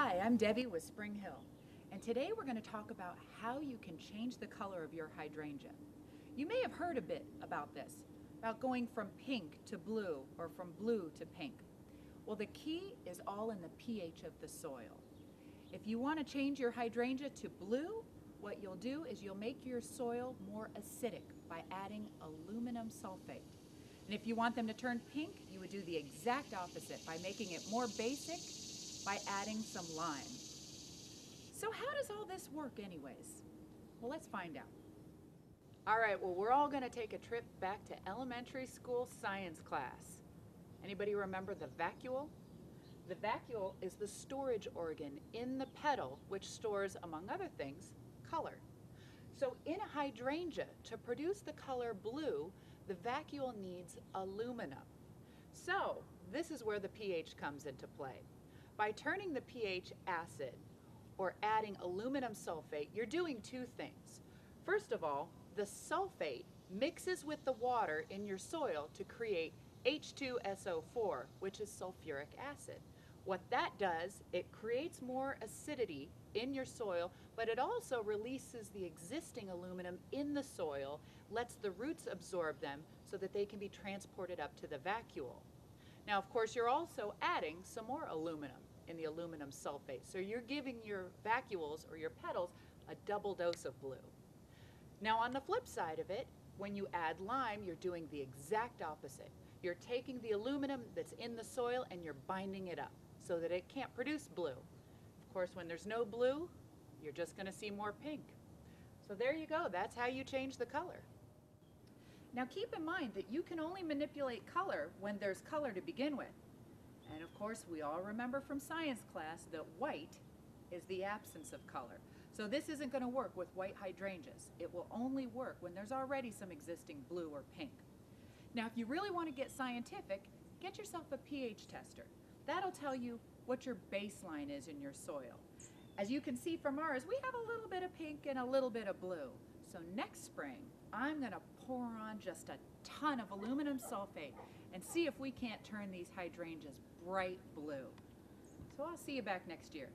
Hi, I'm Debbie with Spring Hill, and today we're going to talk about how you can change the color of your hydrangea. You may have heard a bit about this, about going from pink to blue or from blue to pink. Well, the key is all in the pH of the soil. If you want to change your hydrangea to blue, what you'll do is you'll make your soil more acidic by adding aluminum sulfate. And if you want them to turn pink, you would do the exact opposite by making it more basic by adding some lime. So how does all this work anyways? Well, let's find out. All right, well, we're all going to take a trip back to elementary school science class. Anybody remember the vacuole? The vacuole is the storage organ in the petal which stores, among other things, color. So in a hydrangea, to produce the color blue, the vacuole needs aluminum. So this is where the pH comes into play. By turning the pH acid or adding aluminum sulfate, you're doing two things. First of all, the sulfate mixes with the water in your soil to create H2SO4, which is sulfuric acid. What that does, it creates more acidity in your soil, but it also releases the existing aluminum in the soil, lets the roots absorb them so that they can be transported up to the vacuole. Now, of course, you're also adding some more aluminum in the aluminum sulfate. So you're giving your vacuoles or your petals a double dose of blue. Now, on the flip side of it, when you add lime, you're doing the exact opposite. You're taking the aluminum that's in the soil and you're binding it up so that it can't produce blue. Of course, when there's no blue, you're just going to see more pink. So there you go. That's how you change the color. Now keep in mind that you can only manipulate color when there's color to begin with. And of course, we all remember from science class that white is the absence of color. So this isn't going to work with white hydrangeas. It will only work when there's already some existing blue or pink. Now, if you really want to get scientific, get yourself a pH tester. That'll tell you what your baseline is in your soil. As you can see from ours, we have a little bit of pink and a little bit of blue. So next spring, I'm going to pour on just a ton of aluminum sulfate and see if we can't turn these hydrangeas bright blue. So I'll see you back next year.